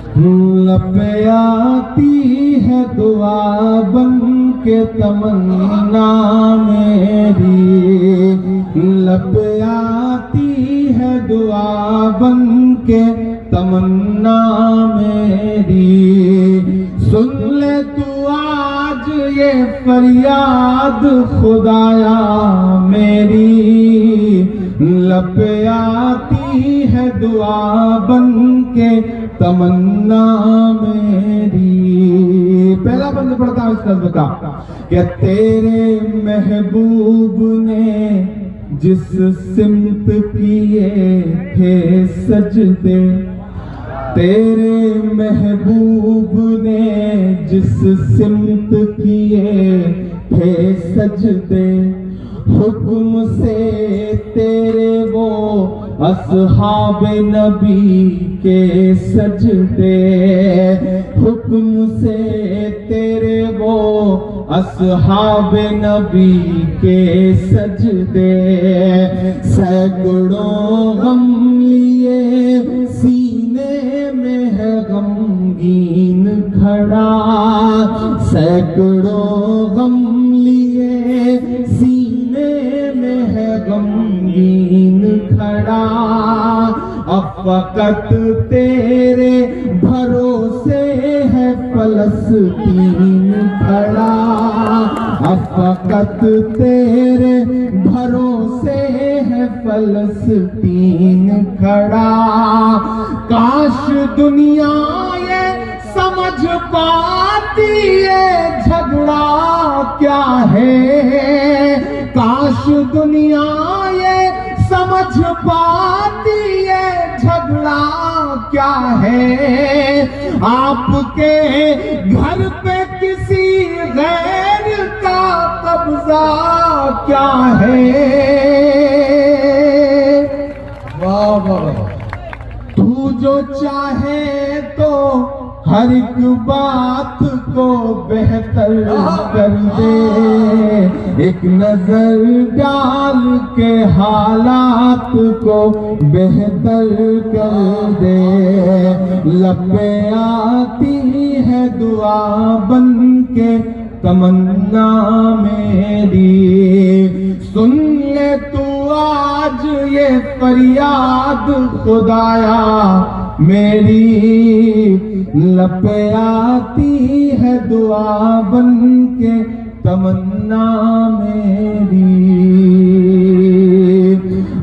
लब आती है दुआ बन के तमन्ना मेरी, लब आती है दुआ बन के तमन्ना मेरी। सुन ले तू आज ये फरियाद खुदाया मेरी, लब आती है दुआ बन के तमन्ना मेरी। पहला बंद पढ़ता हूं इस नज़्म का कि तेरे महबूब ने जिस सिमत किए थे सजदे, तेरे महबूब ने जिस सिमत किए थे सजदे, हुक्म से तेरे वो अस्हाबे नबी के सजदे, हुक्म से तेरे वो अस्हाबे नबी के सजदे। सैकड़ों गम लिए सीने में है गमगीन खड़ा, सैकड़ों गम लिए सीने में है गमगीन खड़ा। अब फकत तेरे भरोसे है फलस्तीन खड़ा, अब फकत तेरे भरोसे है फलस्तीन खड़ा। काश दुनिया ये समझ पाती ये झगड़ा क्या है, काश दुनिया ये समझ पाती ये झगड़ा क्या है। आपके घर पे किसी गैर का कब्जा क्या है। वाह वाह, तू जो चाहे तो हर एक बात को बेहतर कर दे, एक नजर डाल के हालात को बेहतर कर दे। लब आती है दुआ बन के तमन्ना मेरी, सुन ले तू आज ये फरियाद खुदाया मेरी, लब आती है दुआ बन के तमन्ना मेरी।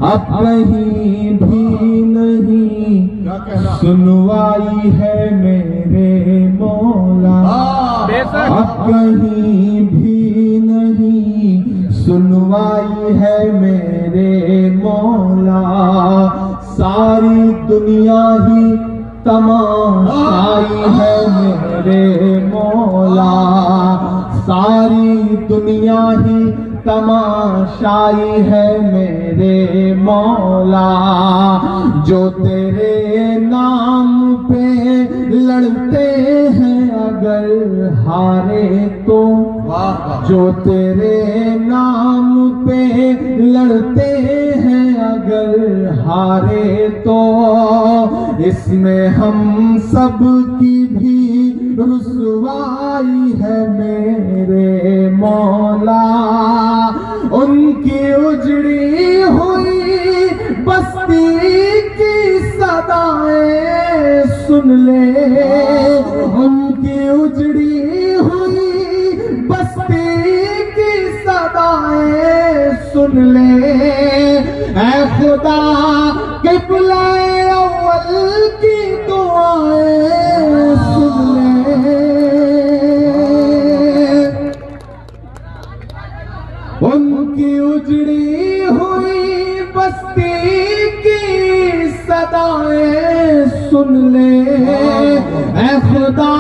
अब कहीं भी नहीं सुनवाई है मेरे मौला, अब कहीं भी नहीं सुनवाई है मेरे मौला। सारी दुनिया ही तमाशाई है मेरे मौला, सारी दुनिया ही तमाशाई है मेरे मौला। जो तेरे नाम पे लड़ते हैं अगर हारे तो, जो तेरे नाम पे लड़ते हैं अगर हारे तो, इसमें हम सब की भी रुसवाई है मेरे मौला। उनकी उजड़ी हुई बस्ती की सदाएं सुन ले, उनकी उजड़ी हुई बस्ती की सदाएं सुन ले। ऐ खुदा क़िबला अव्वल की दुआएं सुन ले, उनकी उजड़ी हुई बस्ती की सदाएं सुन ले। ऐ खुदा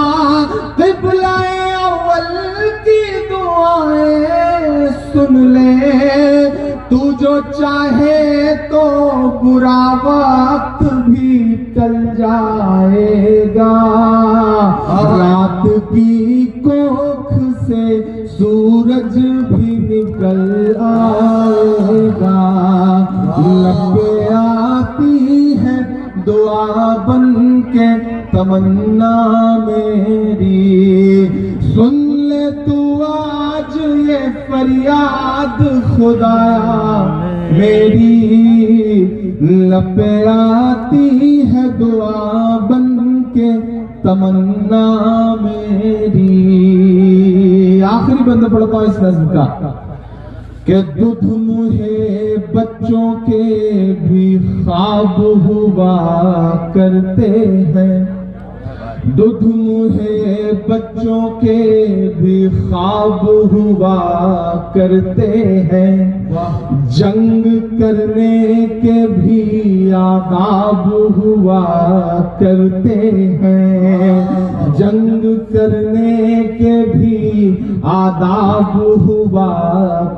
क़िबला अव्वल की दुआएं सुन ले। तू जो चाहे तो बुरा वक्त भी टल जाएगा, रात की कोख से सूरज भी निकल आएगा। लब आती है दुआ बन के तमन्ना मेरी। सुन ले तू आज ये फरियाद खुदाया मेरी, लब पे आती है दुआ बन के तमन्ना मेरी। आखिरी बंद पढ़ता हूं इस नज़्म का कि दूध मुहे बच्चों के भी ख्वाब हुआ करते हैं, दूध मुहे बच्चों के भी ख्वाब हुआ करते हैं, जंग करने के भी आदाब हुआ करते हैं, जंग करने के भी आदाब हुआ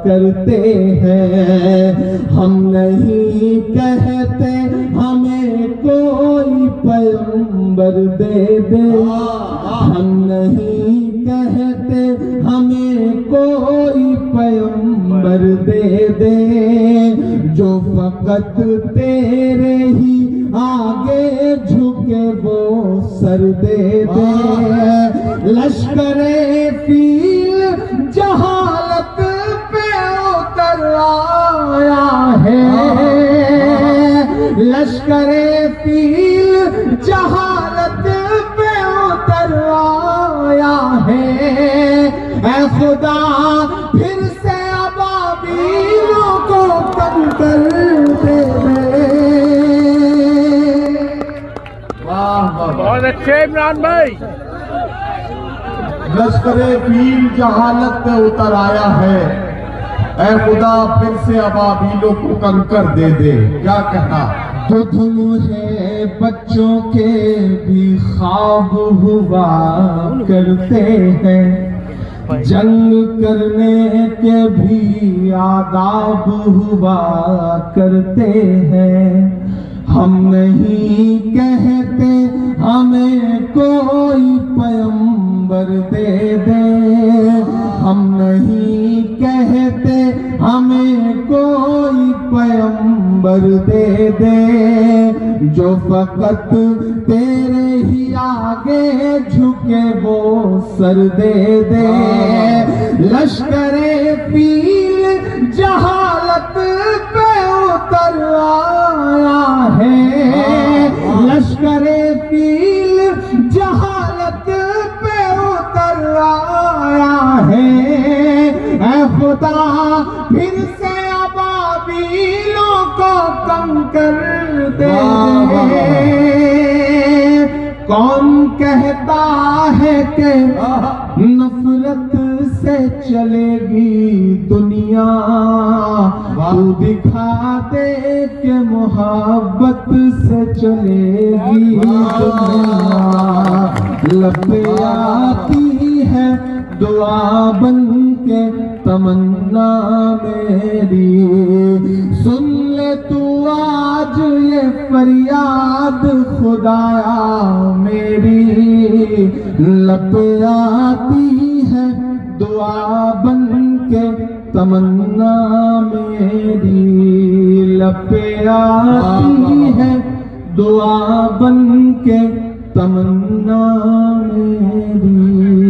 करते हैं। हम नहीं कहते हमें कोई पैगंबर दे दे, हम नहीं कहते हमें कोई पैगंबर दे दे, जो फकत तेरे ही आगे झुके वो सर दे दे। लश्करे फील जहालत पे उतर आया है, लश्करे फील जहालत पे उतर आया है। ऐ खुदा फिर से अबाबीलों को कम कर दे। बहुत अच्छे इमरान भाई। लश्करे फील जहालत पे उतर आया है, ऐ खुदा फिर से अबाबीलों को कंकर दे दे। क्या कहना? दूध मुहे बच्चों के भी ख्वाब हुआ करते हैं, जंग करने के भी आदाब हुआ करते हैं। हम नहीं कहते हमें कोई पैगंबर दे दे, हम नहीं कहते हमें कोई पैगंबर दे दे, जो फकत तेरे ही आगे झुके वो सर दे दे। लश्करे फील जहालत पे उतर आया है, लश्करे फील जहालत पे उतर आया है। ऐ खुदा फिर से अबाबीलों को कम कर दे। कौन कहता है कि नफरत से चलेगी दुनिया, तू दिखा दे कि मोहब्बत से चलेगी दुनिया। लब पे आती है दुआ बन के तमन्ना मेरी। सुन ले तू आज ये फरियाद खुदाया मेरी, लब पे आती है दुआ बन के तमन्ना मेरी, लब पे आती है दुआ बन के तमन्ना मेरी।